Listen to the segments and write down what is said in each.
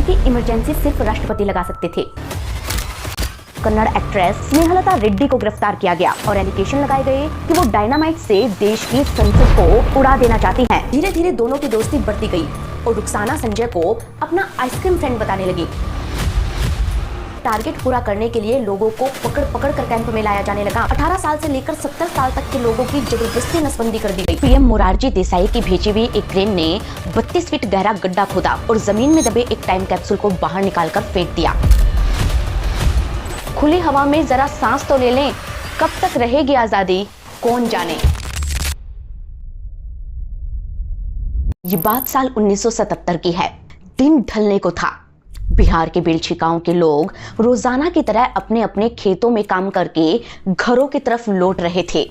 क्योंकि इमरजेंसी सिर्फ राष्ट्रपति लगा सकते थे। कन्नड़ एक्ट्रेस स्नेहलता रेड्डी को गिरफ्तार किया गया और एलिगेशन लगाए गए कि वो डायनामाइट से देश की संसद को उड़ा देना चाहती हैं। धीरे धीरे दोनों की दोस्ती बढ़ती गई और रुखसाना संजय को अपना आइसक्रीम फ्रेंड बताने लगी। टारगेट पूरा करने के लिए लोगों को पकड़ पकड़ कर कैंप में लाया जाने लगा। 18 साल से लेकर 70 साल तक के लोगों की जबरदस्ती नसबंदी कर दी गई। पीएम मोरारजी देसाई की भेजी हुई एक क्रेन ने 32 फीट गहरा गड्ढा खोदा और जमीन में दबे एक टाइम कैप्सूल को बाहर निकालकर फेंक दिया। खुली हवा में जरा सांस तो ले लें, कब तक रहेगी आजादी कौन जाने। ये बात साल 1977 की है। दिन ढलने को था। बिहार के बेलछी गांव के लोग रोजाना की तरह अपने अपने खेतों में काम करके घरों की तरफ लौट रहे थे।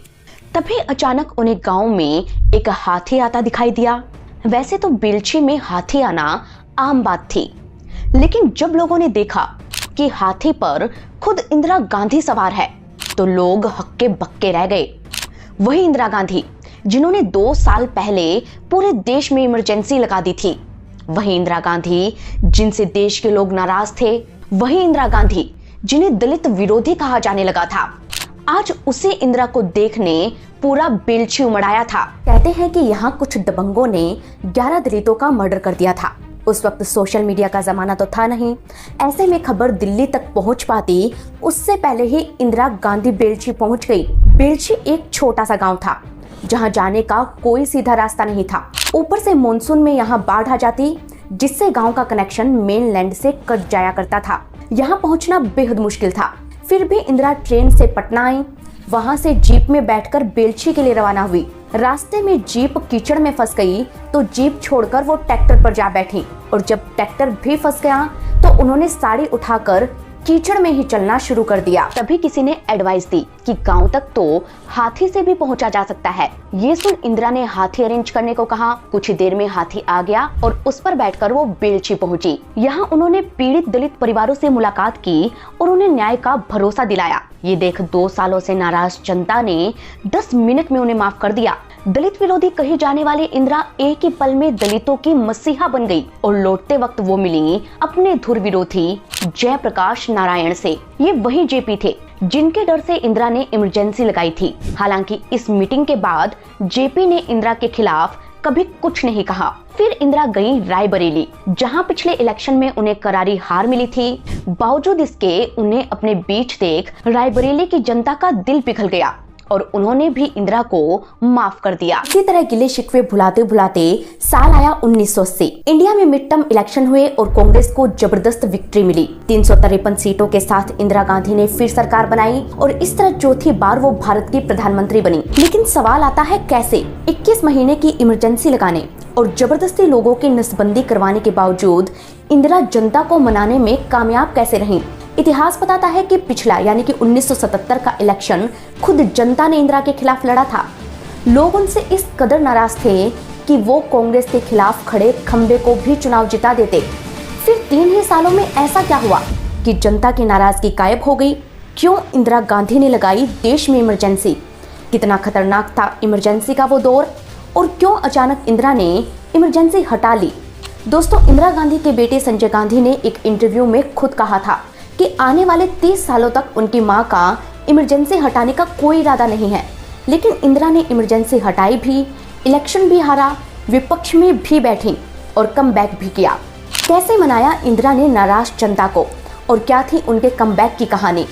तभी अचानक उन्हें गांव में एक हाथी आता दिखाई दिया। वैसे तो बेलछी में हाथी आना आम बात थी, लेकिन जब लोगों ने देखा कि हाथी पर खुद इंदिरा गांधी सवार है तो लोग हक्के बक्के रह गए। वही इंदिरा गांधी जिन्होंने 2 साल पहले पूरे देश में इमरजेंसी लगा दी थी, वही इंदिरा गांधी जिनसे देश के लोग नाराज थे, वही इंदिरा गांधी जिन्हें दलित विरोधी कहा जाने लगा था, आज उसी इंदिरा को देखने पूरा बेलछी उमड़ाया था। कहते हैं कि यहाँ कुछ दबंगों ने 11 दलितों का मर्डर कर दिया था। उस वक्त सोशल मीडिया का जमाना तो था नहीं, ऐसे में खबर दिल्ली तक पहुंच पाती उससे पहले ही इंदिरा गांधी बेलछी पहुंच गई। बेलछी एक छोटा सा गांव था जहां जाने का कोई सीधा रास्ता नहीं था। ऊपर से मानसून में यहां बाढ़ आ जाती, जिससे गांव का कनेक्शन मेनलैंड से कट जाया करता था। यहां पहुंचना बेहद मुश्किल था। फिर भी इंदिरा ट्रेन से पटना आई, वहां से जीप में बैठकर बेलछी के लिए रवाना हुई। रास्ते में जीप कीचड़ में फंस गई तो जीप छोड़कर वो ट्रैक्टर पर जा बैठी और जब ट्रैक्टर भी फंस गया तो उन्होंने साड़ी उठाकर कीचड़ में ही चलना शुरू कर दिया। तभी किसी ने एडवाइस दी कि गांव तक तो हाथी से भी पहुंचा जा सकता है। ये सुन इंदिरा ने हाथी अरेंज करने को कहा। कुछ ही देर में हाथी आ गया और उस पर बैठकर वो बेलछी पहुंची। यहाँ उन्होंने पीड़ित दलित परिवारों से मुलाकात की और उन्हें न्याय का भरोसा दिलाया। ये देख 2 सालों से नाराज जनता ने 10 मिनट में उन्हें माफ कर दिया। दलित विरोधी कही जाने वाली इंदिरा एक ही पल में दलितों की मसीहा बन गई और लौटते वक्त वो मिली अपने धुर विरोधी जयप्रकाश नारायण से। ये वही जेपी थे जिनके डर से इंदिरा ने इमरजेंसी लगाई थी। हालांकि इस मीटिंग के बाद जेपी ने इंदिरा के खिलाफ कभी कुछ नहीं कहा। फिर इंदिरा गई रायबरेली, जहां पिछले इलेक्शन में उन्हें करारी हार मिली थी। बावजूद इसके उन्हें अपने बीच देख रायबरेली की जनता का दिल पिघल गया और उन्होंने भी इंदिरा को माफ कर दिया। इसी तरह गिले शिकवे भुलाते भुलाते साल आया 1980। इंडिया में मिड टर्म इलेक्शन हुए और कांग्रेस को जबरदस्त विक्ट्री मिली। 353 सीटों के साथ इंदिरा गांधी ने फिर सरकार बनाई और इस तरह चौथी बार वो भारत की प्रधानमंत्री बनी। लेकिन सवाल आता है कैसे 21 महीने की इमरजेंसी लगाने और जबरदस्ती लोगों की नसबंदी करवाने के बावजूद इंदिरा जनता को मनाने में कामयाब कैसे रहीं? इतिहास बताता है कि पिछला यानी कि 1977 का इलेक्शन खुद जनता ने इंदिरा के खिलाफ लड़ा था। लोग उनसे इस कदर नाराज थे कि वो कांग्रेस के खिलाफ खड़े खंबे को भी चुनाव जिता देते। फिर 3 ही सालों में ऐसा क्या हुआ कि जनता की नाराजगी गायब हो गई? क्यों इंदिरा गांधी ने लगाई देश में इमरजेंसी? कितना खतरनाक था इमरजेंसी का वो दौर और क्यों अचानक इंदिरा ने इमरजेंसी हटा ली? दोस्तों, इंदिरा गांधी के बेटे संजय गांधी ने एक इंटरव्यू में खुद कहा था कि आने वाले 30 सालों तक उनकी मां का इमरजेंसी हटाने का कोई इरादा नहीं है। लेकिन इंदिरा ने इमरजेंसी हटाई भी, इलेक्शन भी हारा, विपक्ष में भी बैठी और कमबैक भी किया। कैसे मनाया इंदिरा ने नाराज जनता को और क्या थी उनके कमबैक की कहानी?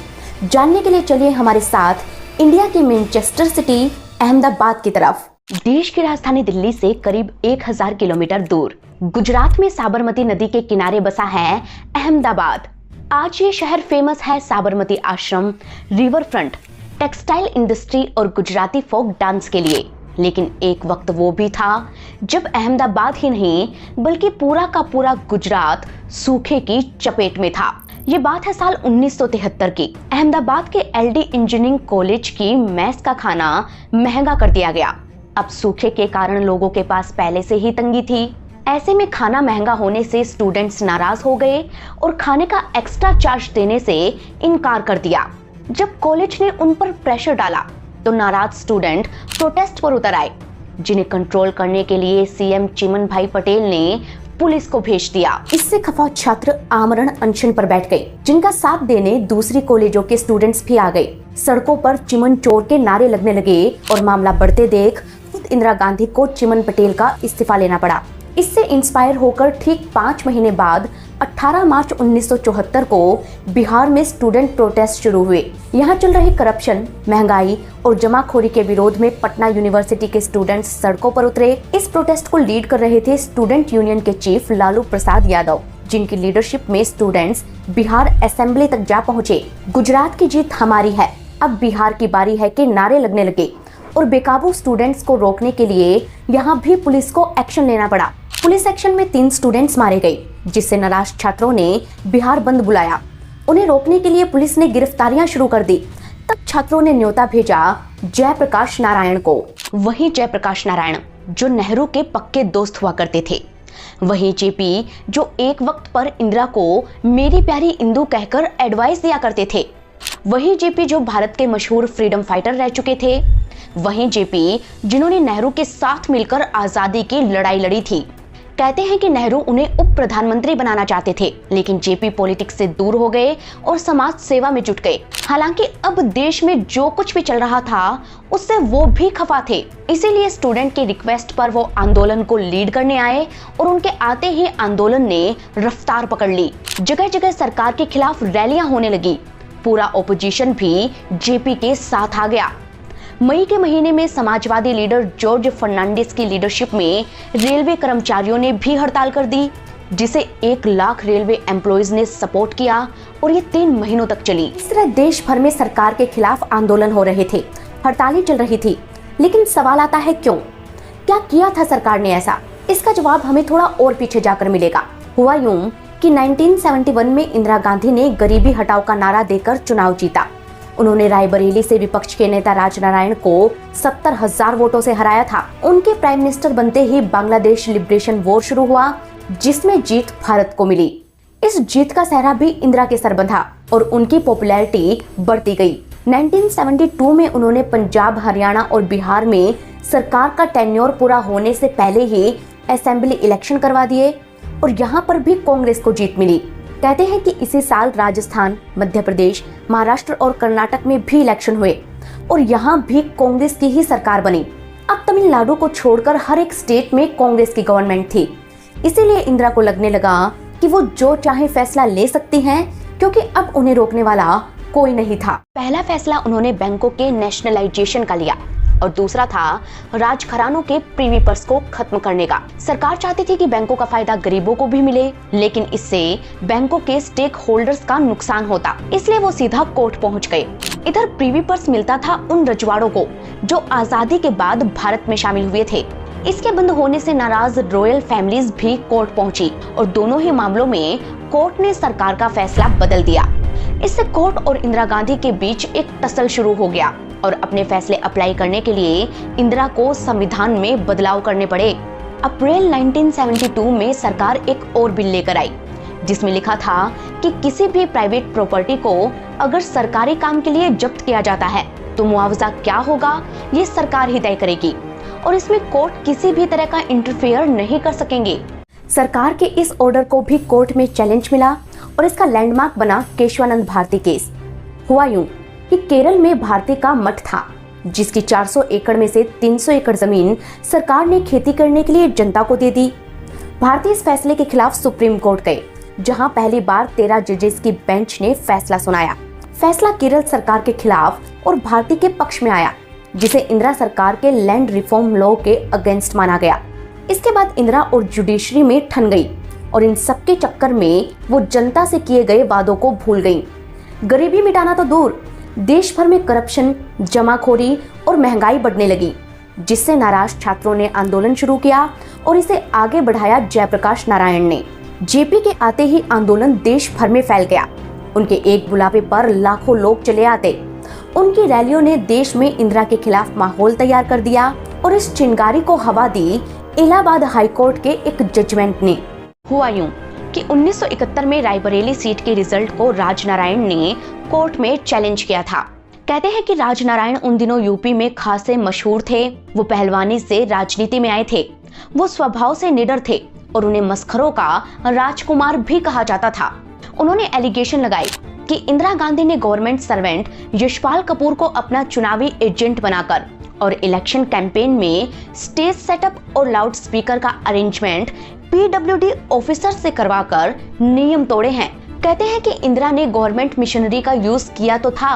जानने के लिए चलिए हमारे साथ इंडिया के मैनचेस्टर सिटी अहमदाबाद की तरफ। देश की राजधानी दिल्ली से करीब 1000 किलोमीटर दूर गुजरात में साबरमती नदी के किनारे बसा है अहमदाबाद। आज ये शहर फेमस है साबरमती आश्रम, रिवर फ्रंट, टेक्सटाइल इंडस्ट्री और गुजराती फोक डांस के लिए। लेकिन एक वक्त वो भी था जब अहमदाबाद ही नहीं बल्कि पूरा का पूरा गुजरात सूखे की चपेट में था। ये बात है साल 1973 की। अहमदाबाद के एलडी इंजीनियरिंग कॉलेज की मेस का खाना महंगा कर दिया गया। अब सूखे के कारण लोगों के पास पहले से ही तंगी थी। ऐसे में खाना महंगा होने से स्टूडेंट्स नाराज हो गए और खाने का एक्स्ट्रा चार्ज देने से इनकार कर दिया। जब कॉलेज ने उन पर प्रेशर डाला तो नाराज स्टूडेंट प्रोटेस्ट पर उतर आए, जिन्हें कंट्रोल करने के लिए सीएम चिमन भाई पटेल ने पुलिस को भेज दिया। इससे खफा छात्र आमरण अनशन पर बैठ गए, जिनका साथ देने दूसरी कॉलेजों के स्टूडेंट्स भी आ गए। सड़कों पर चिमन चोर के नारे लगने लगे और मामला बढ़ते देख खुद इंदिरा गांधी को चिमन पटेल का इस्तीफा लेना पड़ा। इससे इंस्पायर होकर ठीक 5 महीने बाद 18 मार्च 1974 को बिहार में स्टूडेंट प्रोटेस्ट शुरू हुए। यहाँ चल रहे करप्शन, महंगाई और जमाखोरी के विरोध में पटना यूनिवर्सिटी के स्टूडेंट्स सड़कों पर उतरे। इस प्रोटेस्ट को लीड कर रहे थे स्टूडेंट यूनियन के चीफ लालू प्रसाद यादव, जिनकी लीडरशिप में स्टूडेंट्स बिहार असेंबली तक जा पहुँचे। गुजरात की जीत हमारी है, अब बिहार की बारी है के नारे लगने लगे और बेकाबू स्टूडेंट्स को रोकने के लिए यहाँ भी पुलिस को एक्शन लेना पड़ा। पुलिस एक्शन में 3 स्टूडेंट्स मारे गए, जिससे नाराज छात्रों ने बिहार बंद बुलाया। उन्हें रोकने के लिए पुलिस ने गिरफ्तारियां शुरू कर दी। तब छात्रों ने न्योता भेजा जयप्रकाश नारायण को। वही जयप्रकाश नारायण जो नेहरू के पक्के दोस्त हुआ करते थे, वही जेपी जो एक वक्त पर इंदिरा को मेरी प्यारी इंदु कहकर एडवाइस दिया करते थे, वही जेपी जो भारत के मशहूर फ्रीडम फाइटर रह चुके थे, वही जेपी जिन्होंने नेहरू के साथ मिलकर आजादी की लड़ाई लड़ी थी। कहते हैं कि नेहरू उन्हें उप प्रधानमंत्री बनाना चाहते थे, लेकिन जेपी पॉलिटिक्स से दूर हो गए और समाज सेवा में जुट गए। हालांकि अब देश में जो कुछ भी चल रहा था उससे वो भी खफा थे, इसीलिए स्टूडेंट की रिक्वेस्ट पर वो आंदोलन को लीड करने आए और उनके आते ही आंदोलन ने रफ्तार पकड़ ली। जगह जगह सरकार के खिलाफ रैलियां होने लगी। पूरा ओपोजिशन भी जेपी के साथ आ गया। मई के महीने में समाजवादी लीडर जॉर्ज फर्नांडिस की लीडरशिप में रेलवे कर्मचारियों ने भी हड़ताल कर दी, जिसे 1 लाख रेलवे एम्प्लॉइज ने सपोर्ट किया और ये 3 महीनों तक चली। इस तरह देश भर में सरकार के खिलाफ आंदोलन हो रहे थे, हड़तालें चल रही थी। लेकिन सवाल आता है क्यों? क्या किया था सरकार ने ऐसा? इसका जवाब हमें थोड़ा और पीछे जाकर मिलेगा। हुआ यूं कि 1971 में इंदिरा गांधी ने गरीबी हटाओ का नारा देकर चुनाव जीता। उन्होंने रायबरेली से विपक्ष के नेता राजनारायण को 70,000 वोटों से हराया था। उनके प्राइम मिनिस्टर बनते ही बांग्लादेश लिबरेशन वॉर शुरू हुआ, जिसमें जीत भारत को मिली। इस जीत का सहरा भी इंदिरा के सर बंधा और उनकी पॉपुलैरिटी बढ़ती गई। 1972 में उन्होंने पंजाब, हरियाणा और बिहार में सरकार का टेन्योर पूरा होने से पहले ही असेंबली इलेक्शन करवा दिए और यहाँ पर भी कांग्रेस को जीत मिली। कहते हैं कि इसी साल राजस्थान, मध्य प्रदेश, महाराष्ट्र और कर्नाटक में भी इलेक्शन हुए और यहाँ भी कांग्रेस की ही सरकार बनी। अब तमिलनाडु को छोड़कर हर एक स्टेट में कांग्रेस की गवर्नमेंट थी। इसीलिए इंदिरा को लगने लगा कि वो जो चाहे फैसला ले सकती हैं, क्योंकि अब उन्हें रोकने वाला कोई नहीं था। पहला फैसला उन्होंने बैंकों के नेशनलाइजेशन का लिया और दूसरा था राजघरानों के प्रीवी पर्स को खत्म करने का। सरकार चाहती थी कि बैंकों का फायदा गरीबों को भी मिले, लेकिन इससे बैंकों के स्टेक होल्डर्स का नुकसान होता, इसलिए वो सीधा कोर्ट पहुंच गए। इधर प्रीवी पर्स मिलता था उन रजवाड़ों को जो आजादी के बाद भारत में शामिल हुए थे। इसके बंद होने से नाराज रॉयल फैमिलीज भी कोर्ट पहुंची और दोनों ही मामलों में कोर्ट ने सरकार का फैसला बदल दिया। इससे कोर्ट और इंदिरा गांधी के बीच एक टसल शुरू हो गया और अपने फैसले अप्लाई करने के लिए इंदिरा को संविधान में बदलाव करने पड़े। अप्रैल 1972 में सरकार एक और बिल लेकर आई, जिसमें लिखा था कि किसी भी प्राइवेट प्रॉपर्टी को अगर सरकारी काम के लिए जब्त किया जाता है तो मुआवजा क्या होगा ये सरकार ही तय करेगी और इसमें कोर्ट किसी भी तरह का इंटरफेयर नहीं कर सकेंगे। सरकार के इस ऑर्डर को भी कोर्ट में चैलेंज मिला और इसका लैंडमार्क बना केशवानंद भारती केस। हुआ यूं कि केरल में भारती का मठ था, जिसकी 400 एकड़ में से 300 एकड़ जमीन सरकार ने खेती करने के लिए जनता को दे दी। भारती इस फैसले के खिलाफ सुप्रीम कोर्ट गए, जहां पहली बार 13 जजेस की बेंच ने फैसला सुनाया। फैसला केरल सरकार के खिलाफ और भारती के पक्ष में आया, जिसे इंदिरा सरकार के लैंड रिफॉर्म लॉ के अगेंस्ट माना गया। इसके बाद इंदिरा और जुडिशरी में ठन गई और इन सबके चक्कर में वो जनता से किए गए वादों को भूल गई। गरीबी मिटाना तो दूर, देश भर में करप्शन, जमाखोरी और महंगाई बढ़ने लगी, जिससे नाराज छात्रों ने आंदोलन शुरू किया और इसे आगे बढ़ाया जयप्रकाश नारायण ने। जेपी के आते ही आंदोलन देश भर में फैल गया। उनके एक बुलावे पर लाखों लोग चले आते। उनकी रैलियों ने देश में इंदिरा के खिलाफ माहौल तैयार कर दिया और इस चिंगारी को हवा दी इलाहाबाद हाईकोर्ट के एक जजमेंट ने। हुआ यूं कि 1971 में रायबरेली सीट के रिजल्ट को राजनारायण ने कोर्ट में चैलेंज किया था। कहते हैं कि राजनारायण उन दिनों यूपी में खासे मशहूर थे। वो पहलवानी से राजनीति में आए थे। वो स्वभाव से निडर थे और उन्हें मस्खरों का राजकुमार भी कहा जाता था। उन्होंने एलिगेशन लगाई कि इंदिरा गांधी ने गवर्नमेंट सर्वेंट यशपाल कपूर को अपना चुनावी एजेंट बनाकर और इलेक्शन कैंपेन में स्टेज सेटअप और लाउड स्पीकर का अरेंजमेंट पीडब्ल्यूडी ऑफिसर से करवाकर नियम तोड़े हैं। कहते हैं कि इंदिरा ने गवर्नमेंट मिशनरी का यूज किया तो था,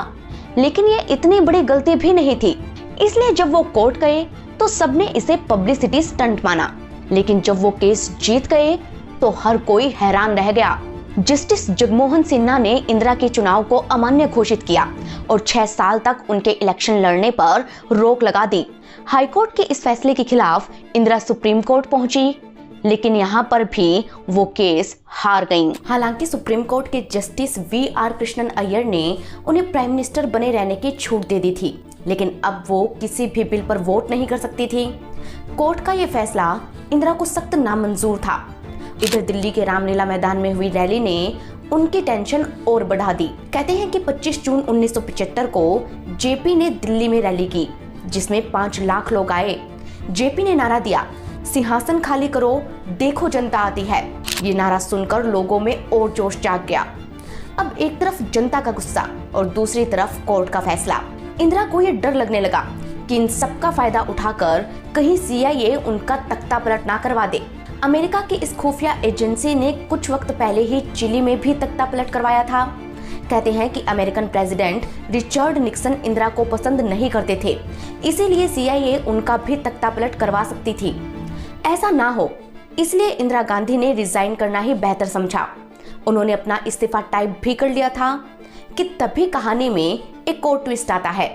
लेकिन ये इतनी बड़ी गलती भी नहीं थी। इसलिए जब वो कोर्ट गए तो सबने इसे पब्लिसिटी स्टंट माना, लेकिन जब वो केस जीत गए तो हर कोई हैरान रह गया। जस्टिस जगमोहन सिन्हा ने इंदिरा के चुनाव को अमान्य घोषित किया और 6 साल तक उनके इलेक्शन लड़ने पर रोक लगा दी। हाईकोर्ट के इस फैसले के खिलाफ इंदिरा सुप्रीम कोर्ट पहुंची, लेकिन यहाँ पर भी वो केस हार गईं। हालांकि सुप्रीम कोर्ट के जस्टिस वी.आर. कृष्णन अय्यर ने उन्हें प्राइम मिनिस्टर बने रहने की छूट दे दी थी, लेकिन अब वो किसी भी बिल पर वोट नहीं कर सकती थी। कोर्ट का ये फैसला इंदिरा को सख्त नामंजूर था। इधर दिल्ली के रामलीला मैदान में हुई रैली ने उनकी टेंशन और बढ़ा दी। कहते हैं कि 25 जून 1975 को जेपी ने दिल्ली में रैली की, जिसमें 5 लाख लोग आए। जेपी ने नारा दिया, सिंहासन खाली करो, देखो जनता आती है। ये नारा सुनकर लोगों में और जोश जाग गया। अब एक तरफ जनता का गुस्सा और दूसरी तरफ कोर्ट का फैसला। इंदिरा को ये डर लगने लगा कि इन सब का फायदा उठाकर कहीं सीआईए उनका तख्ता पलट ना करवा दे। अमेरिका की इस खुफिया एजेंसी ने कुछ वक्त पहले ही चिली में भी तख्ता पलट करवाया था। कहते हैं कि American president Richard Nixon Indira को पसंद नहीं करते थे, इसीलिए सीआईए उनका भी तख्ता पलट करवा सकती थी। ऐसा ना हो, इसलिए इंदिरा गांधी ने रिजाइन करना ही बेहतर समझा। उन्होंने अपना इस्तीफा टाइप भी कर लिया था कि तभी कहानी में एक और ट्विस्ट आता है।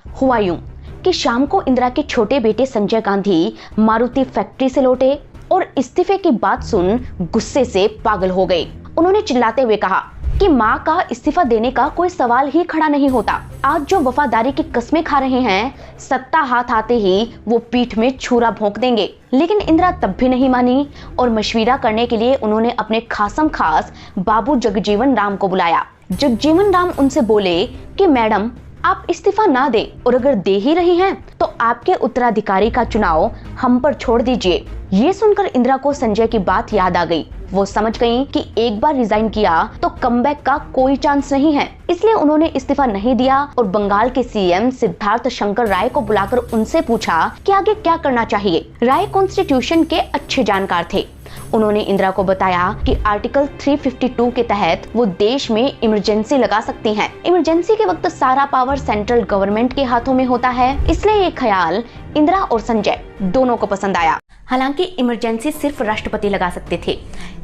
हुआ यूं कि शाम को इंदिरा के छोटे बेटे संजय गांधी मारुति फैक्ट्री से लौटे और इस्तीफे की बात सुन गुस्से से पागल हो गए। उन्होंने चिल्लाते हुए कहा कि माँ का इस्तीफा देने का कोई सवाल ही खड़ा नहीं होता। आज जो वफादारी की कस्में खा रहे हैं, सत्ता हाथ आते ही वो पीठ में छुरा भोंक देंगे। लेकिन इंदिरा तब भी नहीं मानी और मशविरा करने के लिए उन्होंने अपने खासम खास बाबू जगजीवन राम को बुलाया। जगजीवन राम उनसे बोले कि मैडम, आप इस्तीफा ना दे और अगर दे ही रही हैं तो आपके उत्तराधिकारी का चुनाव हम पर छोड़ दीजिए। ये सुनकर इंदिरा को संजय की बात याद आ गई। वो समझ गई कि एक बार रिजाइन किया तो कमबैक का कोई चांस नहीं है, इसलिए उन्होंने इस्तीफा नहीं दिया और बंगाल के सीएम सिद्धार्थ शंकर राय को बुलाकर उनसे पूछा कि आगे क्या करना चाहिए। राय कॉन्स्टिट्यूशन के अच्छे जानकार थे। उन्होंने इंदिरा को बताया कि आर्टिकल 352 के तहत वो देश में इमरजेंसी लगा सकती हैं। इमरजेंसी के वक्त सारा पावर सेंट्रल गवर्नमेंट के हाथों में होता है, इसलिए ये ख्याल इंदिरा और संजय दोनों को पसंद आया। हालांकि इमरजेंसी सिर्फ राष्ट्रपति लगा सकते थे,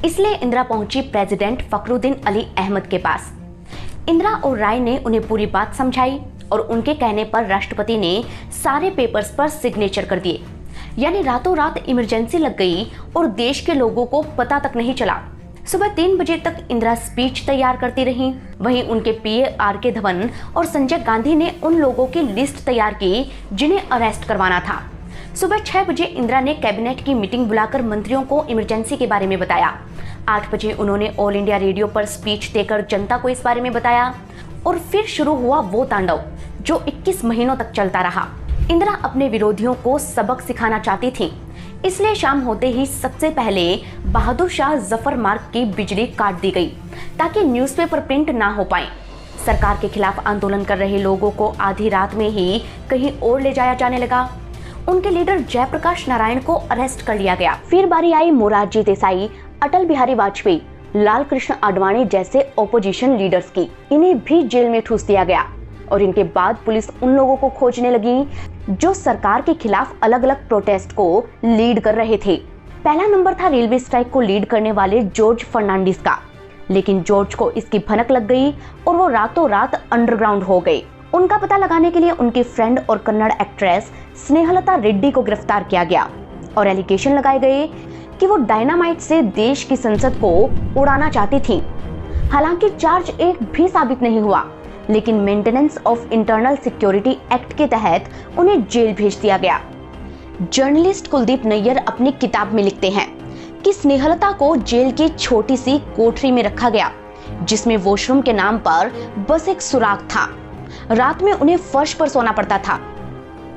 इसलिए इंदिरा पहुंची प्रेसिडेंट फखरुद्दीन अली अहमद के पास। इंदिरा और राय ने उन्हें पूरी बात समझाई और उनके कहने पर राष्ट्रपति ने सारे पेपर्स पर सिग्नेचर कर दिए। यानी रातों रात इमरजेंसी लग गई और देश के लोगों को पता तक नहीं चला। सुबह 3 बजे तक इंदिरा स्पीच तैयार करती रहीं। वहीं उनके पीए आर.के. धवन और संजय गांधी ने उन लोगों की लिस्ट तैयार की जिन्हें अरेस्ट करवाना था। सुबह 6 बजे इंदिरा ने कैबिनेट की मीटिंग बुलाकर मंत्रियों को इमरजेंसी के बारे में बताया। 8 बजे उन्होंने ऑल इंडिया रेडियो पर स्पीच देकर जनता को इस बारे में बताया और फिर शुरू हुआ वो तांडव जो 21 महीनों तक चलता रहा। इंदिरा अपने विरोधियों को सबक सिखाना चाहती थी, इसलिए शाम होते ही सबसे पहले बहादुर शाह जफर मार्ग की बिजली काट दी गई ताकि न्यूज़पेपर प्रिंट ना हो पाए। सरकार के खिलाफ आंदोलन कर रहे लोगों को आधी रात में ही कहीं और ले जाया जाने लगा। उनके लीडर जयप्रकाश नारायण को अरेस्ट कर लिया गया। फिर बारी आई मोरारजी देसाई, अटल बिहारी वाजपेयी, लाल कृष्ण आडवाणी जैसे ओपोजिशन लीडर्स की। इन्हें भी जेल में ठूस दिया गया और इनके बाद पुलिस उन लोगों को खोजने लगी जो सरकार के खिलाफ अलग अलग प्रोटेस्ट को लीड कर रहे थे। पहला नंबर था रेलवे स्ट्राइक को लीड करने वाले जॉर्ज फर्नांडिस का, लेकिन जॉर्ज को इसकी भनक लग गई और वो रातों रात अंडरग्राउंड हो गए। उनका पता लगाने के लिए उनकी फ्रेंड और कन्नड़ एक्ट्रेस स्नेहलता रेड्डी को गिरफ्तार किया गया और एलिगेशन लगाए गए कि वो डायनामाइट से देश की संसद को उड़ाना चाहती थी। हालांकि चार्ज एक भी साबित नहीं हुआ, लेकिन maintenance of internal security act के तहत उन्हें जेल भेज दिया गया। जर्नलिस्ट कुलदीप नैयर अपनी किताब में लिखते हैं कि स्नेहलता को जेल की छोटी सी कोठरी में रखा गया, जिसमें वॉशरूम के नाम पर बस एक सुराख था। रात में उन्हें फर्श पर सोना पड़ता था।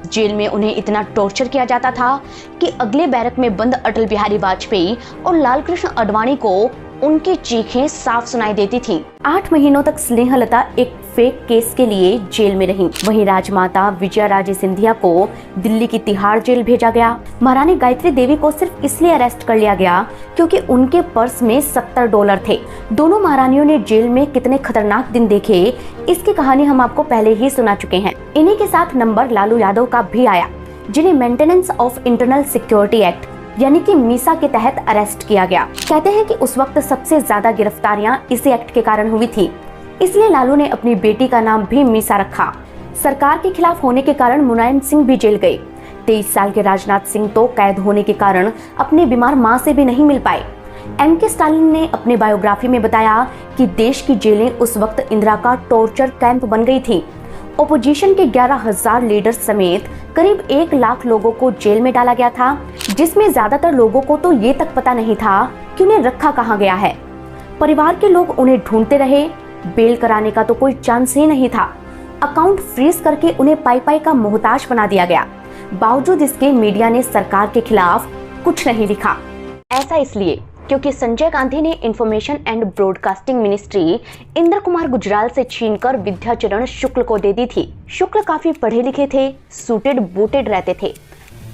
जेल में उन्हें इतना टॉर्चर किया जाता था कि अगले बैरक में बंद अटल बिहारी वाजपेयी और लालकृष्ण आडवाणी को उनकी चीखें साफ सुनाई देती थीं। 8 महीनों तक स्नेहलता एक फेक केस के लिए जेल में रहीं। वहीं राजमाता विजयाराजे सिंधिया को दिल्ली की तिहाड़ जेल भेजा गया। महारानी गायत्री देवी को सिर्फ इसलिए अरेस्ट कर लिया गया क्योंकि उनके पर्स में $70 थे। दोनों महारानियों ने जेल में कितने खतरनाक दिन देखे, इसकी कहानी हम आपको पहले ही सुना चुके हैं। इन्हीं के साथ नंबर लालू यादव का भी आया, जिन्हें maintenance of internal security act यानी कि मीसा के तहत अरेस्ट किया गया। कहते हैं कि उस वक्त सबसे ज्यादा गिरफ्तारियां इसी एक्ट के कारण हुई थी, इसलिए लालू ने अपनी बेटी का नाम भी मीसा रखा। सरकार के खिलाफ होने के कारण मुलायम सिंह भी जेल गए। 23 साल के राजनाथ सिंह तो कैद होने के कारण अपने बीमार मां से भी नहीं मिल पाए। M.K. स्टालिन ने अपने बायोग्राफी में बताया कि देश की जेलें उस वक्त इंदिरा का टॉर्चर कैंप बन गई थी। ओपोजिशन के 11,000 लीडर्स समेत करीब 1 लाख लोगों को जेल में डाला गया था, जिसमें ज्यादातर लोगों को तो ये तक पता नहीं था कि उन्हें रखा कहाँ गया है। परिवार के लोग उन्हें ढूंढते रहे, बेल कराने का तो कोई चांस ही नहीं था। अकाउंट फ्रीज करके उन्हें पाई का मोहताज बना दिया गया। बावजूद इसके मीडिया ने सरकार के खिलाफ कुछ नहीं लिखा। ऐसा इसलिए क्योंकि संजय गांधी ने information and broadcasting ministry Indra Kumar Gujral से छीनकर विद्याचरण शुक्ल को दे दी थी। शुक्ल काफी पढ़े लिखे थे, सूटेड बूटेड रहते थे,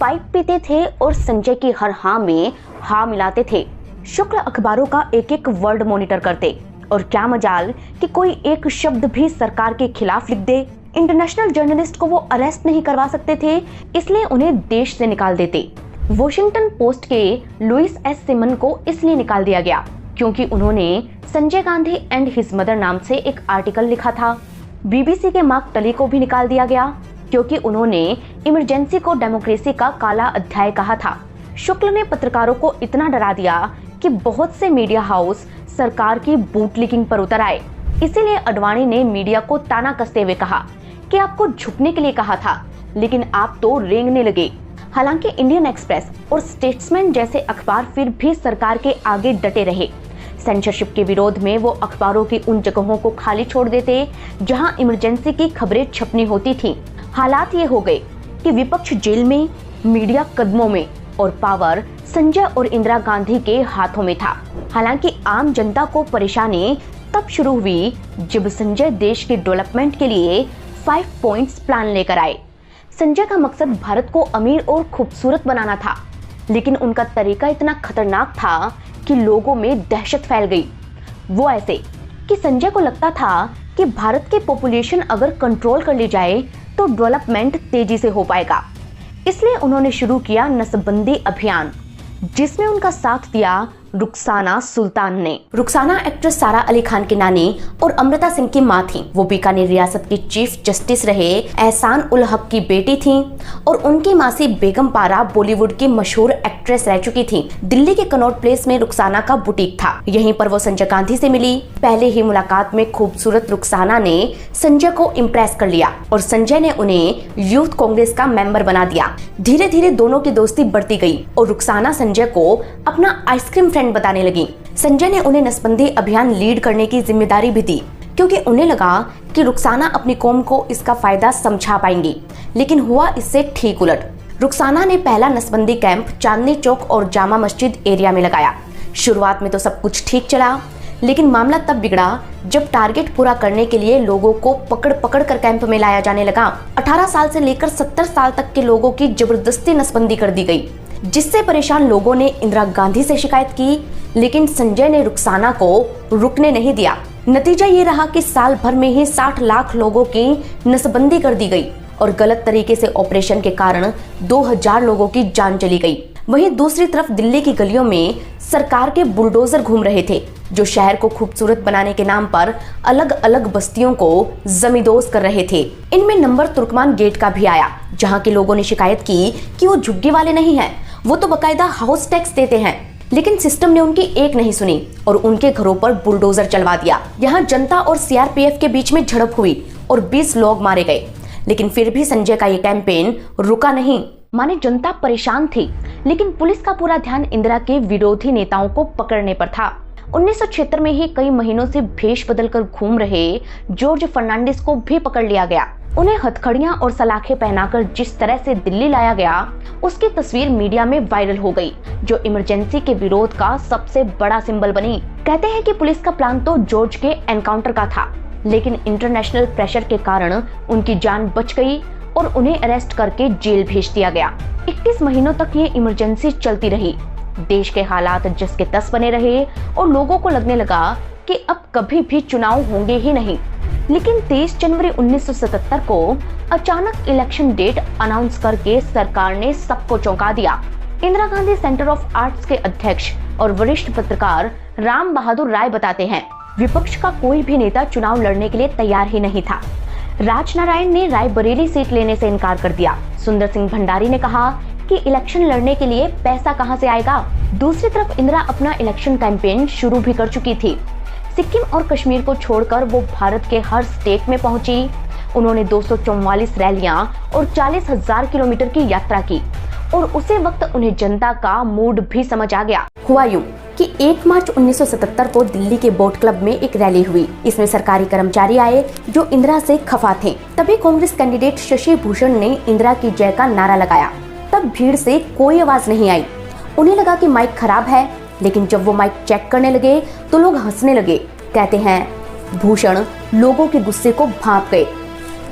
पाइप पीते थे और संजय की हर हाँ में हाँ मिलाते थे। शुक्ल अखबारों का एक एक वर्ड मॉनिटर करते और क्या मजाल कि कोई एक शब्द भी सरकार के खिलाफ लिख दे। इंटरनेशनल जर्नलिस्ट को वो अरेस्ट नहीं करवा सकते थे, इसलिए उन्हें देश से निकाल देते। वॉशिंगटन पोस्ट के लुइस एस सिमन को इसलिए निकाल दिया गया क्योंकि उन्होंने Sanjay Gandhi and his mother नाम से एक आर्टिकल लिखा था। बीबीसी के मार्क टली को भी निकाल दिया गया क्योंकि उन्होंने इमरजेंसी को डेमोक्रेसी का काला अध्याय कहा था। शुक्ल ने पत्रकारों को इतना डरा दिया कि बहुत से मीडिया हाउस सरकार की बूटलीकिंग पर उतर आए। इसीलिए आडवाणी ने मीडिया को ताना कसते हुए कहा कि आपको झुकने के लिए कहा था, लेकिन आप तो रेंगने लगे। हालांकि इंडियन एक्सप्रेस और स्टेट्समैन जैसे अखबार फिर भी सरकार के आगे डटे रहे। सेंसरशिप के विरोध में वो अखबारों की उन जगहों को खाली छोड़ देते जहां इमरजेंसी की खबरें छपनी होती थीं। हालात ये हो गए कि विपक्ष जेल में, मीडिया कदमों में और पावर संजय और इंदिरा गांधी के हाथों में था। हालांकि आम जनता को परेशानी तब शुरू हुई जब संजय देश के डेवलपमेंट के लिए 5 पॉइंट्स प्लान लेकर आए। संजय का मकसद भारत को अमीर और खूबसूरत बनाना था, लेकिन उनका तरीका इतना खतरनाक था कि लोगों में दहशत फैल गई। वो ऐसे कि संजय को लगता था कि भारत की पॉपुलेशन अगर कंट्रोल कर ली जाए तो डेवलपमेंट तेजी से हो पाएगा। इसलिए उन्होंने शुरू किया नसबंदी अभियान, जिसमें उनका साथ दिया रुखसाना सुल्तान ने। रुखसाना एक्ट्रेस सारा अली खान की नानी और अमृता सिंह की मां थी। वो बीकानेर रियासत की चीफ जस्टिस रहे एहसान उल हक की बेटी थी और उनकी मासी बेगम पारा बॉलीवुड की मशहूर एक्ट्रेस रह चुकी थी। दिल्ली के कनॉट प्लेस में रुखसाना का बुटीक था। यहीं पर वो संजय गांधी से मिली। पहले ही मुलाकात में खूबसूरत रुखसाना ने संजय को इम्प्रेस कर लिया और संजय ने उन्हें यूथ कांग्रेस का मेंबर बना दिया। धीरे धीरे दोनों की दोस्ती बढ़ती गई और रुखसाना संजय को अपना आइसक्रीम फ्रेंड बताने लगी। संजय ने उन्हें नसबंदी अभियान लीड करने की जिम्मेदारी भी दी क्योंकि उन्हें लगा कि रुखसाना अपनी कौम को इसका फायदा समझा पाएंगी, लेकिन हुआ इससे ठीक उलट। रुखसाना ने पहला नसबंदी कैंप चांदनी चौक और जामा मस्जिद एरिया में लगाया। शुरुआत में तो सब कुछ ठीक चला, लेकिन मामला तब बिगड़ा जब टारगेट पूरा करने के लिए लोगों को पकड़ पकड़ कर कैंप में लाया जाने लगा। 18 साल से लेकर 70 साल तक के लोगों की जबरदस्ती नसबंदी कर दी गई, जिससे परेशान लोगों ने इंदिरा गांधी से शिकायत की, लेकिन संजय ने रुखसाना को रुकने नहीं दिया। नतीजा ये रहा कि साल भर में ही 60 लाख लोगों की नसबंदी कर दी गई और गलत तरीके से ऑपरेशन के कारण 2000 लोगों की जान चली गई। वहीं दूसरी तरफ दिल्ली की गलियों में सरकार के बुलडोजर घूम रहे थे, जो शहर को खूबसूरत बनाने के नाम पर अलग अलग बस्तियों को जमींदोज कर रहे थे। इनमें नंबर तुर्कमान गेट का भी आया, जहां के लोगों ने शिकायत की कि वो झुग्गी वाले नहीं हैं, वो तो बकायदा हाउस टैक्स देते हैं। लेकिन सिस्टम ने उनकी एक नहीं सुनी और उनके घरों पर बुलडोजर चलवा दिया। यहाँ जनता और सीआरपीएफ के बीच में झड़प हुई और 20 लोग मारे गए, लेकिन फिर भी संजय का ये कैंपेन रुका नहीं। माने जनता परेशान थी, लेकिन पुलिस का पूरा ध्यान इंदिरा के विरोधी नेताओं को पकड़ने पर था। 1976 में ही कई महीनों से भेष बदलकर घूम रहे जॉर्ज फर्नांडिस को भी पकड़ लिया गया। उन्हें हथकड़ियां और सलाखें पहनाकर जिस तरह से दिल्ली लाया गया, उसकी तस्वीर मीडिया में वायरल हो गई, जो इमरजेंसी के विरोध का सबसे बड़ा सिंबल बनी। कहते हैं कि पुलिस का प्लान तो जॉर्ज के एनकाउंटर का था, लेकिन इंटरनेशनल प्रेशर के कारण उनकी जान बच गई और उन्हें अरेस्ट करके जेल भेज दिया गया। 21 महीनों तक ये इमरजेंसी चलती रही। देश के हालात जस के तस बने रहे और लोगों को लगने लगा कि अब कभी भी चुनाव होंगे ही नहीं। लेकिन 23 जनवरी 1977 को अचानक इलेक्शन डेट अनाउंस करके सरकार ने सबको चौंका दिया। Indira Gandhi centre of arts के अध्यक्ष और वरिष्ठ पत्रकार राम बहादुर राय बताते हैं, विपक्ष का कोई भी नेता चुनाव लड़ने के लिए तैयार ही नहीं था। राजनारायण ने रायबरेली सीट लेने से इनकार कर दिया। सुंदर सिंह भंडारी ने कहा कि इलेक्शन लड़ने के लिए पैसा कहां से आएगा। दूसरी तरफ इंदिरा अपना इलेक्शन कैंपेन शुरू भी कर चुकी थी। सिक्किम और कश्मीर को छोड़कर वो भारत के हर स्टेट में पहुंची। उन्होंने 244 रैलियां और 40,000 किलोमीटर की यात्रा की और उसी वक्त उन्हें जनता का मूड भी समझ आ गया। हुआ यूं कि 1 मार्च 1977 को दिल्ली के बोट क्लब में एक रैली हुई। इसमें सरकारी कर्मचारी आए जो इंदिरा से खफा थे। तभी कांग्रेस कैंडिडेट शशि भूषण ने इंदिरा की जय का नारा लगाया। तब भीड़ से कोई आवाज नहीं आई। उन्हें लगा कि माइक खराब है, लेकिन जब वो माइक चेक करने लगे तो लोग हंसने लगे। कहते हैं भूषण लोगों के गुस्से को भांप गए।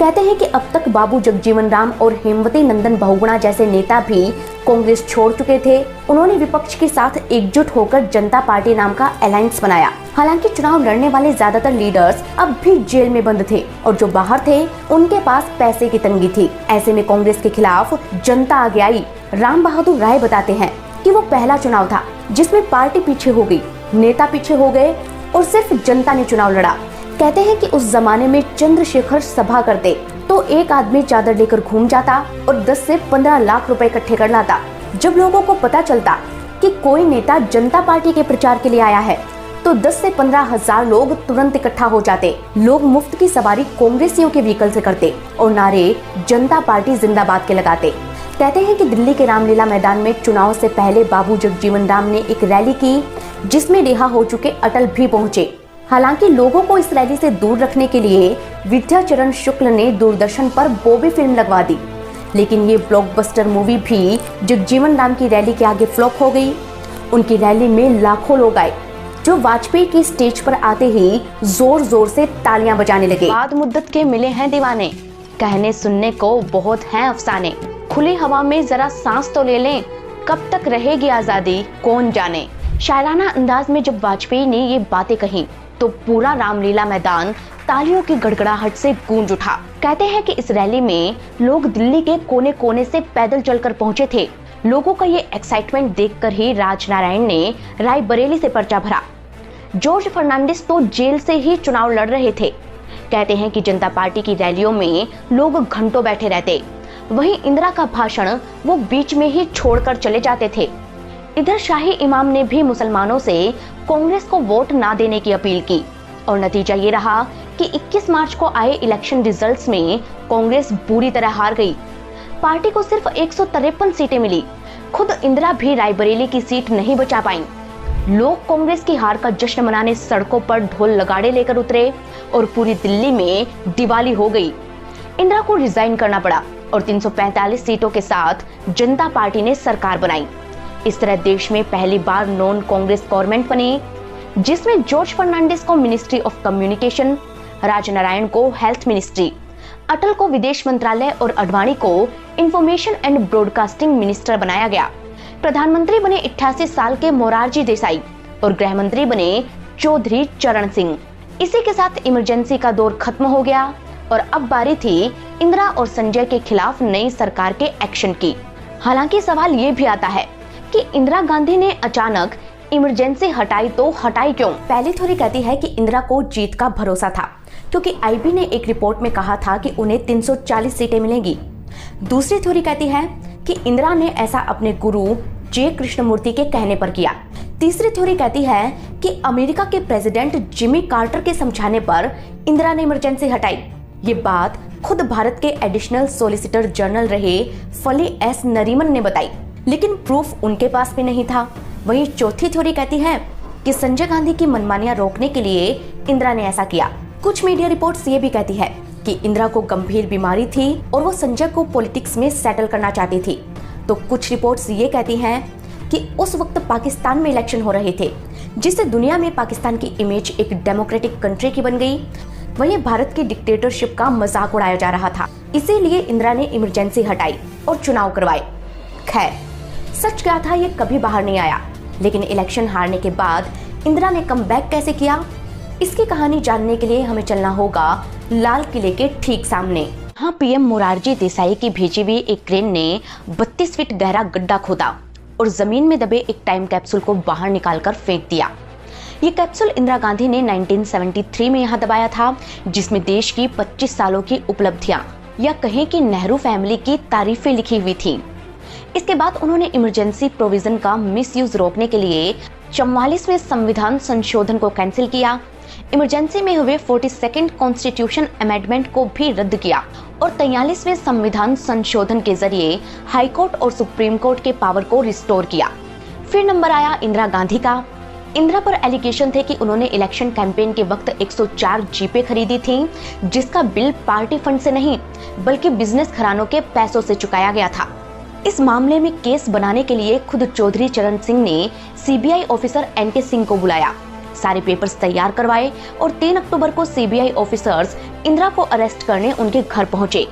कहते हैं कि अब तक बाबू जगजीवन राम और हेमवती नंदन बहुगुणा जैसे नेता भी कांग्रेस छोड़ चुके थे। उन्होंने विपक्ष के साथ एकजुट होकर जनता पार्टी नाम का अलायंस बनाया। हालांकि चुनाव लड़ने वाले ज्यादातर लीडर्स अब भी जेल में बंद थे और जो बाहर थे उनके पास पैसे की तंगी थी। ऐसे में कांग्रेस के खिलाफ जनता आगे आई। राम बहादुर राय बताते हैं कि वो पहला चुनाव था जिसमें पार्टी पीछे हो गई, नेता पीछे हो गए और सिर्फ जनता ने चुनाव लड़ा। कहते हैं कि उस जमाने में चंद्रशेखर सभा करते तो एक आदमी चादर लेकर घूम जाता और 10 से 15 लाख रुपए इकट्ठे कर लाता। जब लोगों को पता चलता कि कोई नेता जनता पार्टी के प्रचार के लिए आया है तो 10 से 15 हजार लोग तुरंत इकट्ठा हो जाते। लोग मुफ्त की सवारी कांग्रेसियों के व्हीकल से करते और नारे जनता पार्टी जिंदाबाद के लगाते। कहते हैं कि दिल्ली के रामलीला मैदान में चुनाव से पहले बाबू जगजीवन राम ने एक रैली की जिसमें रिहा हो चुके अटल भी पहुंचे। हालांकि लोगों को इस रैली से दूर रखने के लिए विद्याचरण शुक्ल ने दूरदर्शन पर बॉबी फिल्म लगवा दी, लेकिन ये ब्लॉकबस्टर मूवी भी जगजीवन राम की रैली के आगे फ्लॉप हो गई। उनकी रैली में लाखों लोग आए जो वाजपेयी की स्टेज पर आते ही जोर जोर से तालियां बजाने लगे। बाद मुद्दत के मिले हैं दीवाने, कहने सुनने को बहुत हैं अफसाने। खुली हवा में जरा सांस तो ले लें, कब तक रहेगी आजादी कौन जाने। शायराना अंदाज में जब वाजपेयी ने ये बातें कही तो पूरा रामलीला मैदान तालियों की गड़गड़ाहट से गूंज उठा। कहते हैं कि इस रैली में लोग दिल्ली के कोने कोने से पैदल चलकर पहुंचे थे। लोगों का ये एक्साइटमेंट देखकर ही राजनारायण ने रायबरेली से पर्चा भरा। जॉर्ज फर्नांडिस तो जेल से ही चुनाव लड़ रहे थे। कहते हैं कि जनता पार्टी की रैलियों में लोग घंटों बैठे रहते, वहीं इंदिरा का भाषण वो बीच में ही छोड़कर चले जाते थे। इधर शाही इमाम ने भी मुसलमानों से कांग्रेस को वोट ना देने की अपील की और नतीजा ये रहा कि 21 मार्च को आए इलेक्शन रिजल्ट्स में कांग्रेस बुरी तरह हार गई। पार्टी को सिर्फ 153 सीटें मिली। खुद इंदिरा भी रायबरेली की सीट नहीं बचा पाईं। लोग कांग्रेस की हार का जश्न मनाने सड़कों पर ढोल लगाड़े लेकर उतरे और पूरी दिल्ली में दिवाली हो गई। इंदिरा को रिजाइन करना पड़ा और 345 सीटों के साथ जनता पार्टी ने सरकार बनाई। इस तरह देश में पहली बार नॉन कांग्रेस गवर्नमेंट बनी, जिसमें जॉर्ज फर्नांडिस को मिनिस्ट्री ऑफ कम्युनिकेशन, राजनारायण को हेल्थ मिनिस्ट्री, अटल को विदेश मंत्रालय और अडवाणी को इंफॉर्मेशन एंड ब्रॉडकास्टिंग मिनिस्टर बनाया गया। प्रधानमंत्री बने 88 साल के मोरारजी देसाई और गृह मंत्री बने चौधरी चरण सिंह। इसी के साथ इमरजेंसी का दौर खत्म हो गया और अब बारी थी इंदिरा और संजय के खिलाफ नई सरकार के एक्शन की। हालांकि सवाल ये भी आता है कि इंदिरा गांधी ने अचानक इमरजेंसी हटाई तो हटाई क्यों? पहली थ्योरी कहती है कि इंदिरा को जीत का भरोसा था क्योंकि आईबी ने एक रिपोर्ट में कहा था कि उन्हें 340 सीटें मिलेंगी। दूसरी थ्योरी कहती है कि इंदिरा ने ऐसा अपने गुरु जे कृष्णमूर्ति के कहने पर किया। तीसरी थ्योरी कहती है कि अमेरिका के प्रेसिडेंट जिमी कार्टर के समझाने पर इंदिरा ने इमरजेंसी हटाई। ये बात खुद भारत के एडिशनल सॉलिसिटर जनरल रहे फली एस नरीमन ने बताई, लेकिन प्रूफ उनके पास भी नहीं था। वहीं चौथी थ्योरी कहती है कि संजय गांधी की मनमानियां रोकने के लिए इंदिरा ने ऐसा किया। कुछ मीडिया रिपोर्ट्स ये भी कहती है कि इंदिरा को गंभीर बीमारी थी और वो संजय को पॉलिटिक्स में सेटल करना चाहती थी। तो कुछ रिपोर्ट्स ये कहती हैं कि उस वक्त पाकिस्तान में इलेक्शन हो रहे थे, जिससे दुनिया में पाकिस्तान की इमेज एक डेमोक्रेटिक कंट्री की बन गई। वहीं भारत की डिक्टेटरशिप का मजाक उड़ाया जा रहा था, इसीलिए इंदिरा ने इमरजेंसी हटाई और चुनाव करवाए। खैर, सच क्या था ये कभी बाहर नहीं आया, लेकिन इलेक्शन हारने के बाद इंदिरा ने कमबैक कैसे किया, इसकी कहानी जानने के लिए हमें चलना होगा लाल किले के ठीक सामने। हाँ, पीएम मोरारजी देसाई की भेजी हुई एक क्रेन ने 32 फीट गहरा गड्ढा खोदा और जमीन में दबे एक टाइम कैप्सूल को बाहर निकालकर फेंक दिया। ये कैप्सूल इंदिरा गांधी ने 1973 में यहाँ दबाया था, जिसमें देश की 25 सालों की उपलब्धियां या कहें कि नेहरू फैमिली की तारीफें लिखी हुई थी। इसके बाद उन्होंने इमरजेंसी प्रोविजन का मिसयूज रोकने के लिए 44वें संविधान संशोधन को कैंसिल किया, इमरजेंसी में हुए 42nd कॉन्स्टिट्यूशन अमेंडमेंट को भी रद्द किया और 43वें संविधान संशोधन के जरिए हाई कोर्ट और सुप्रीम कोर्ट के पावर को रिस्टोर किया। फिर नंबर आया इंदिरा गांधी का। इंदिरा पर एलिगेशन थे कि उन्होंने इलेक्शन कैंपेन के वक्त 104 जीपें खरीदी थी, जिसका बिल पार्टी फंड से नहीं बल्कि बिजनेस घरानों के पैसों से चुकाया गया था। इस मामले में केस बनाने के लिए खुद चौधरी चरण सिंह ने सीबीआई ऑफिसर एनके सिंह को बुलाया, सारे पेपर्स तैयार करवाए और 3 अक्टूबर को सीबीआई ऑफिसर्स इंदिरा को अरेस्ट करने उनके घर पहुंचे।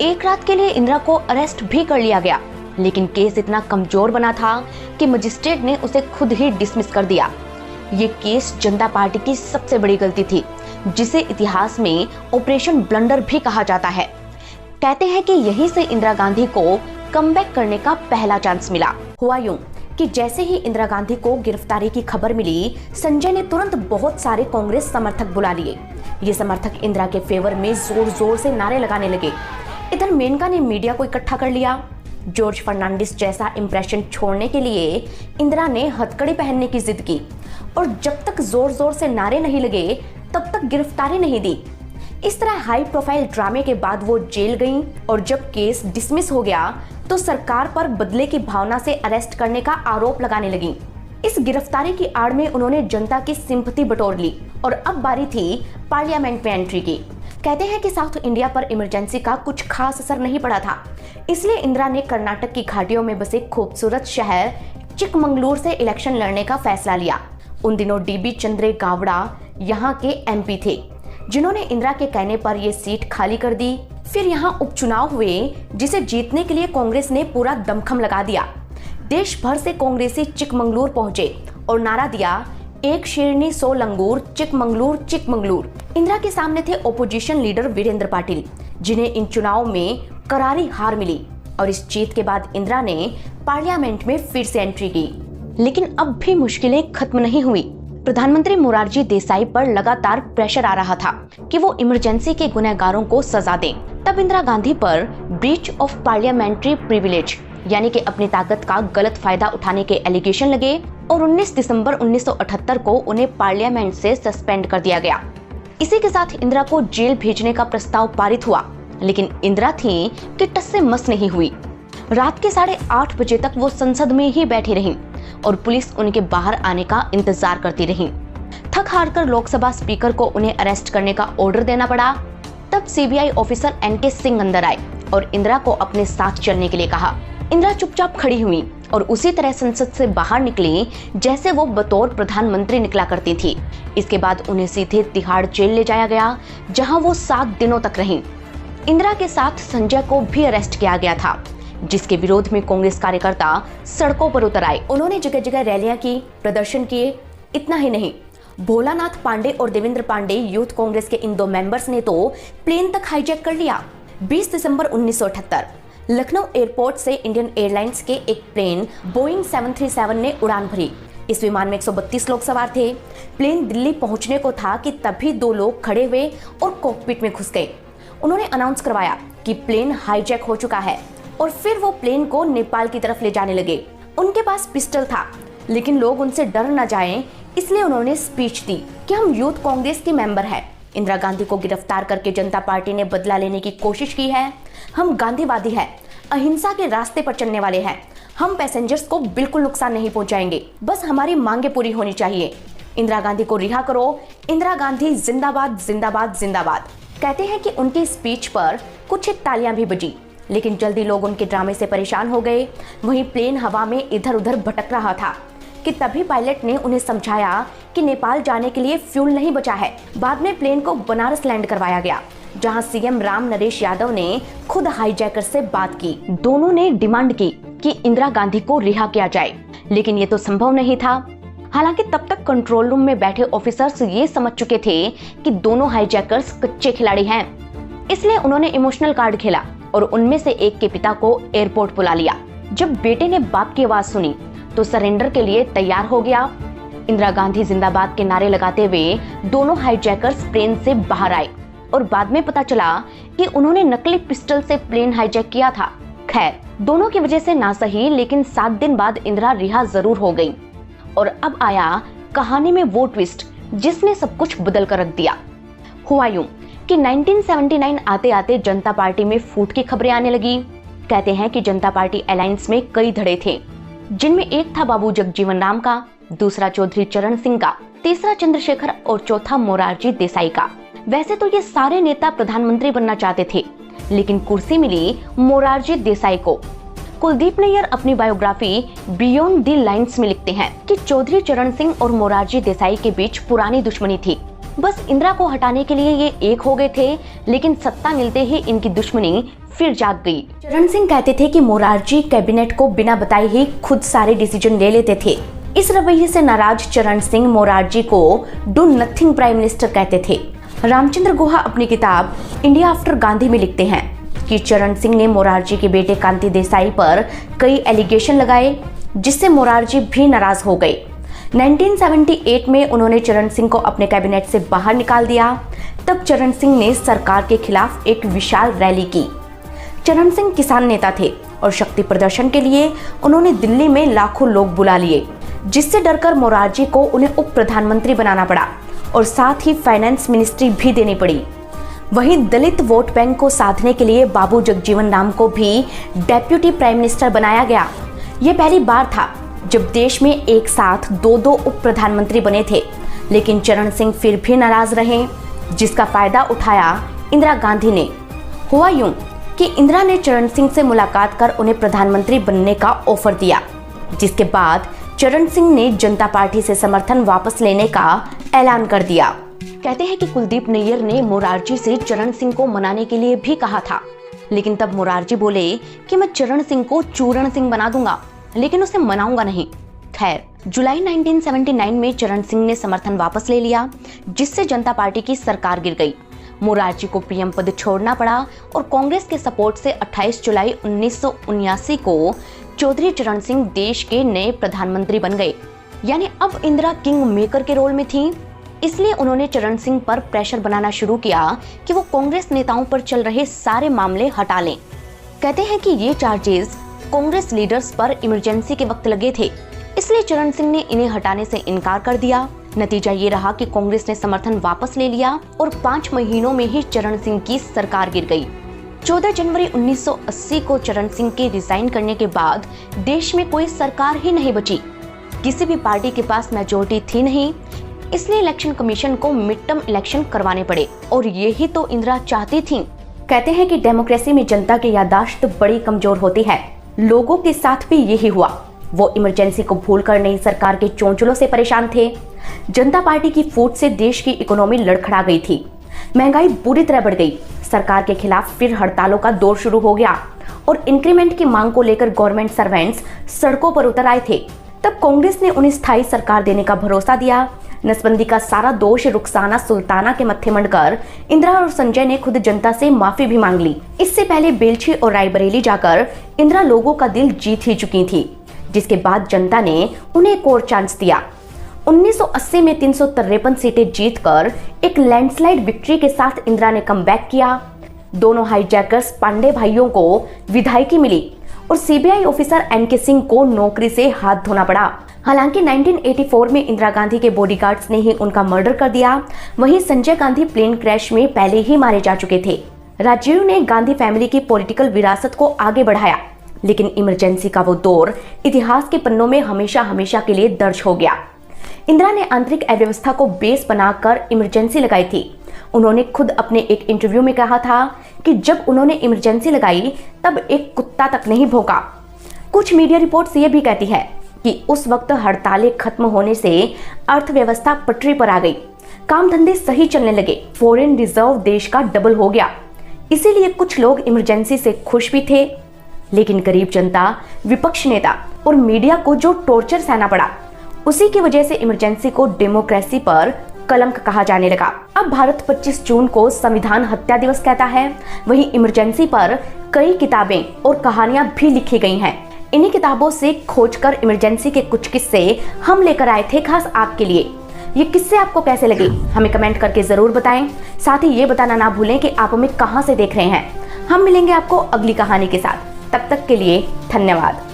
एक रात के लिए इंदिरा को अरेस्ट भी कर लिया गया, लेकिन केस इतना कमजोर बना था कि मजिस्ट्रेट ने उसे खुद ही डिसमिस कर दिया। ये केस जनता पार्टी की सबसे बड़ी गलती थी, जिसे इतिहास में ऑपरेशन ब्लंडर भी कहा जाता है। कहते हैं कि यहीं से इंदिरा गांधी को कमबैक करने का पहला चांस मिला। हुआ यूं कि जैसे ही इंदिरा गांधी को गिरफ्तारी की खबर मिली, संजय ने तुरंत बहुत सारे कांग्रेस समर्थक बुला लिए। ये समर्थक इंदिरा के फेवर में जोर जोर से नारे लगाने लगे। इधर मेनका ने मीडिया को इकट्ठा कर लिया। जॉर्ज फर्नांडिस जैसा इंप्रेशन छोड़ने के लिए इंदिरा ने हथकड़ी पहनने की जिद की और जब तक जोर जोर से नारे नहीं लगे तब तक गिरफ्तारी नहीं दी। इस तरह हाई प्रोफाइल ड्रामे के बाद वो जेल गईं और जब केस डिसमिस हो गया तो सरकार पर बदले की भावना से अरेस्ट करने का आरोप लगाने लगी। इस गिरफ्तारी की आड़ में उन्होंने जनता की सिंपैथी बटोर ली और अब बारी थी पार्लियामेंट में एंट्री की। कहते हैं कि साउथ इंडिया पर इमरजेंसी का कुछ खास असर नहीं पड़ा था, इसलिए इंदिरा ने कर्नाटक की घाटियों में बसे खूबसूरत शहर चिकमंगलुरु से इलेक्शन लड़ने का फैसला लिया। उन दिनों डीबी चंद्रे गावड़ा यहाँ के एमपी थे, जिन्होंने इंदिरा के कहने पर यह सीट खाली कर दी। फिर यहाँ उपचुनाव हुए, जिसे जीतने के लिए कांग्रेस ने पूरा दमखम लगा दिया। देश भर से कांग्रेसी चिकमंगलुरु पहुंचे और नारा दिया, एक शेरनी 100 लंगूर, चिकमंगलुरु चिकमंगलुरु। इंदिरा के सामने थे ओपोजिशन लीडर वीरेंद्र पाटिल, जिन्हें इन चुनाव में करारी हार मिली और इस जीत के बाद इंदिरा ने पार्लियामेंट में फिर से एंट्री की। लेकिन अब भी मुश्किलें खत्म नहीं हुई। प्रधानमंत्री मोरारजी देसाई पर लगातार प्रेशर आ रहा था कि वो इमरजेंसी के गुनहगारों को सजा दें। तब इंदिरा गांधी पर ब्रीच ऑफ पार्लियामेंट्री प्रिविलेज यानी कि अपनी ताकत का गलत फायदा उठाने के एलिगेशन लगे और 19 दिसंबर 1978 को उन्हें पार्लियामेंट से सस्पेंड कर दिया गया। इसी के साथ इंदिरा को जेल भेजने का प्रस्ताव पारित हुआ, लेकिन इंदिरा थी कि टस से मस नहीं हुई। रात के 8:30 बजे तक वो संसद में ही बैठी रहीं और पुलिस उनके बाहर आने का इंतजार करती रही। थक हार कर लोकसभा स्पीकर को उन्हें अरेस्ट करने का ऑर्डर देना पड़ा। तब सीबीआई ऑफिसर एनके सिंह अंदर आए और इंदिरा को अपने साथ चलने के लिए कहा। इंदिरा चुपचाप खड़ी हुई और उसी तरह संसद से बाहर निकली जैसे वो बतौर प्रधानमंत्री निकला करती थी। इसके बाद उन्हें सीधे तिहाड़ जेल ले जाया गया, जहां वो 7 दिनों तक रहीं। इंदिरा के साथ संजय को भी अरेस्ट किया गया था, जिसके विरोध में कांग्रेस कार्यकर्ता सड़कों पर उतर आए। उन्होंने जगह जगह रैलियां की, प्रदर्शन किए। इतना ही नहीं, भोलानाथ पांडे और देवेंद्र पांडे यूथ कांग्रेस के इन 2 मेंबर्स ने तो प्लेन तक हाईजैक कर लिया। 20 दिसंबर 1978 लखनऊ एयरपोर्ट से इंडियन एयरलाइंस के एक प्लेन बोइंग 737 ने उड़ान भरी। इस विमान में 132 लोग सवार थे। प्लेन दिल्ली पहुंचने को था कि तभी 2 लोग खड़े हुए और कॉकपिट में घुस गए। उन्होंने अनाउंस करवाया कि प्लेन हाईजैक हो चुका है और फिर वो प्लेन को नेपाल की तरफ ले जाने लगे। उनके पास पिस्टल था, लेकिन लोग उनसे डर न जाएं, इसलिए उन्होंने स्पीच दी कि हम यूथ कांग्रेस के मेंबर हैं। इंदिरा गांधी को गिरफ्तार करके जनता पार्टी ने बदला लेने की कोशिश की है। हम गांधीवादी हैं, अहिंसा के रास्ते पर चलने वाले हैं। हम पैसेंजर्स को बिल्कुल नुकसान नहीं पहुंचाएंगे, बस हमारी मांगे पूरी होनी चाहिए। इंदिरा गांधी को रिहा करो, इंदिरा गांधी जिंदाबाद जिंदाबाद जिंदाबाद। कहते हैं कि उनकी स्पीच पर कुछ ही तालियां भी बजी, लेकिन जल्दी लोग उनके ड्रामे से परेशान हो गए। वहीं प्लेन हवा में इधर उधर भटक रहा था कि तभी पायलट ने उन्हें समझाया कि नेपाल जाने के लिए फ्यूल नहीं बचा है। बाद में प्लेन को बनारस लैंड करवाया गया, जहां सीएम राम नरेश यादव ने खुद हाईजैकर से बात की। दोनों ने डिमांड की कि इंदिरा गांधी को रिहा किया जाए, लेकिन ये तो संभव नहीं था। हालांकि तब तक कंट्रोल रूम में बैठे ऑफिसर्स ये समझ चुके थे कि दोनों हाईजैकर्स कच्चे खिलाड़ी हैं, इसलिए उन्होंने इमोशनल कार्ड खेला और उनमें से एक के पिता को एयरपोर्ट बुला लिया। जब बेटे ने बाप की आवाज सुनी तो सरेंडर के लिए तैयार हो गया। इंदिरा गांधी जिंदाबाद के नारे लगाते हुए दोनों हाईजैकर्स प्लेन से बाहर आए और बाद में पता चला कि उन्होंने नकली पिस्टल से प्लेन हाईजैक किया था। खैर, दोनों की वजह से ना सही, लेकिन 7 दिन बाद इंदिरा रिहा जरूर हो गई। और अब आया कहानी में वो ट्विस्ट जिसने सब कुछ बदल कर रख दिया। हुआ यूं कि 1979 आते आते जनता पार्टी में फूट की खबरें आने लगी। कहते हैं कि जनता पार्टी अलायंस में कई धड़े थे, जिनमें एक था बाबू जगजीवन राम का, दूसरा चौधरी चरण सिंह का, तीसरा चंद्रशेखर और चौथा मोरारजी देसाई का। वैसे तो ये सारे नेता प्रधानमंत्री बनना चाहते थे, लेकिन कुर्सी मिली मोरारजी देसाई को। कुलदीप नैयर अपनी बायोग्राफी बियॉन्ड दी लाइन्स में लिखते हैं कि चौधरी चरण सिंह और मोरारजी देसाई के बीच पुरानी दुश्मनी थी। बस इंदिरा को हटाने के लिए ये एक हो गए थे, लेकिन सत्ता मिलते ही इनकी दुश्मनी फिर जाग गई। चरण सिंह कहते थे कि मोरारजी कैबिनेट को बिना बताए ही खुद सारे डिसीजन ले लेते थे। इस रवैये से नाराज चरण सिंह मोरारजी को डू नथिंग प्राइम मिनिस्टर कहते थे। रामचंद्र गुहा अपनी किताब इंडिया आफ्टर गांधी में लिखते हैं कि चरण सिंह ने मोरारजी के बेटे कांति देसाई पर कई एलिगेशन लगाए, जिससे मोरारजी भी नाराज हो गए। 1978 में उन्होंने चरण सिंह को अपने कैबिनेट से बाहर निकाल दिया। तब चरण सिंह ने सरकार के खिलाफ एक विशाल रैली की। चरण सिंह किसान नेता थे और शक्ति प्रदर्शन के लिए उन्होंने दिल्ली में लाखों लोग बुला लिए, जिससे डरकर मोरारजी को उन्हें उप प्रधानमंत्री बनाना पड़ा और साथ ही फाइनेंस मिनिस्ट्री भी देनी पड़ी। वहीं दलित वोट बैंक को साधने के लिए बाबू जगजीवन राम को भी डेप्यूटी प्राइम मिनिस्टर बनाया गया। ये पहली बार था जब देश में एक साथ दो उप प्रधानमंत्री बने थे, लेकिन चरण सिंह फिर भी नाराज रहे, जिसका फायदा उठाया इंदिरा गांधी ने। हुआ यूं कि इंदिरा ने चरण सिंह से मुलाकात कर उन्हें प्रधानमंत्री बनने का ऑफर दिया, जिसके बाद चरण सिंह ने जनता पार्टी से समर्थन वापस लेने का ऐलान कर दिया। कहते हैं कि कुलदीप नैयर ने मोरारजी से चरण सिंह को मनाने के लिए भी कहा था, लेकिन तब मोरारजी बोले कि मैं चरण सिंह को चूरण सिंह बना दूंगा, लेकिन उसे मनाऊंगा नहीं। खैर, जुलाई 1979 में चरण सिंह ने समर्थन वापस ले लिया, जिससे जनता पार्टी की सरकार गिर गई। मोरारजी को पीएम पद छोड़ना पड़ा और कांग्रेस के सपोर्ट से 28 जुलाई 1979 को चौधरी चरण सिंह देश के नए प्रधानमंत्री बन गए। यानी अब इंदिरा किंग मेकर के रोल में थी, इसलिए उन्होंने चरण सिंह पर प्रेशर बनाना शुरू किया कि वो कांग्रेस नेताओं पर चल रहे सारे मामले हटा लें। कहते हैं कि ये चार्जेस कांग्रेस लीडर्स पर इमरजेंसी के वक्त लगे थे, इसलिए चरण सिंह ने इन्हें हटाने से इनकार कर दिया। नतीजा ये रहा कि कांग्रेस ने समर्थन वापस ले लिया और 5 महीनों में ही चरण सिंह की सरकार गिर गई। 14 जनवरी 1980 को चरण सिंह के रिजाइन करने के बाद देश में कोई सरकार ही नहीं बची। किसी भी पार्टी के पास मेजोरिटी थी नहीं, इसलिए इलेक्शन कमीशन को मिड टर्म इलेक्शन करवाने पड़े और यही तो इंदिरा चाहती थी। कहते हैं कि डेमोक्रेसी में जनता की याददाश्त बड़ी कमजोर होती है। लोगों के साथ भी यही हुआ। वो इमरजेंसी को भूलकर नई सरकार के चोंचलों से परेशान थे। जनता पार्टी की फूट से देश की इकोनॉमी लड़खड़ा गई थी। महंगाई बुरी तरह बढ़ गई। सरकार के खिलाफ फिर हड़तालों का दौर शुरू हो गया और इंक्रीमेंट की मांग को लेकर गवर्नमेंट सर्वेंट्स सड़कों पर उतर आए थे। तब कांग्रेस ने उन्हें स्थायी सरकार देने का भरोसा दिया। नसबंदी का सारा दोष रुखसाना सुल्ताना के मत्थे मंडकर इंदिरा और संजय ने खुद जनता से माफी भी मांग ली। इससे पहले बेलछी और रायबरेली जाकर इंदिरा लोगों का दिल जीत ही चुकी थी, जिसके बाद जनता ने उन्हें एक और चांस दिया। 1980 में 353 सीटें जीतकर एक लैंडस्लाइड विक्ट्री के साथ इंदिरा ने कमबैक किया। दोनों हाईजैकर्स पांडे भाइयों को विधायकी मिली और सीबीआई ऑफिसर एनके सिंह को नौकरी से हाथ धोना पड़ा। हालांकि 1984 में इंदिरा गांधी के बॉडीगार्ड्स ने ही उनका मर्डर कर दिया। वहीं संजय गांधी प्लेन क्रैश में पहले ही मारे जा चुके थे। राजीव ने गांधी फैमिली की पॉलिटिकल विरासत को आगे बढ़ाया, लेकिन इमरजेंसी का वो दौर इतिहास के पन्नों में हमेशा हमेशा के लिए दर्ज हो गया। इंदिरा ने आंतरिक अव्यवस्था को बेस बनाकर इमरजेंसी लगाई थी। उन्होंने खुद अपने एक इंटरव्यू में कहा था कि जब उन्होंने इमरजेंसी लगाई तब एक कुत्ता तक नहीं भौंका। कुछ मीडिया रिपोर्ट्स ये भी कहती है कि उस वक्त हड़तालें खत्म होने से अर्थव्यवस्था पटरी पर आ गई, काम धंधे सही चलने लगे, फॉरेन रिजर्व देश का डबल हो गया। इसीलिए कुछ लोग इमरजेंसी से खुश भी थे, लेकिन गरीब जनता, विपक्ष नेता और मीडिया को जो टॉर्चर सहना पड़ा, उसी की वजह से इमरजेंसी को डेमोक्रेसी पर कलंक कहा जाने लगा। अब भारत 25 जून को संविधान हत्या दिवस कहता है, वहीं इमरजेंसी पर कई किताबें और कहानियां भी लिखी गई हैं। इन्हीं किताबों से खोजकर इमरजेंसी के कुछ किस्से हम लेकर आए थे खास आपके लिए। ये किस्से आपको कैसे लगे हमें कमेंट करके जरूर बताएं। साथ ही ये बताना ना भूलें कि आप हमें कहां से देख रहे हैं। हम मिलेंगे आपको अगली कहानी के साथ, तब तक के लिए धन्यवाद।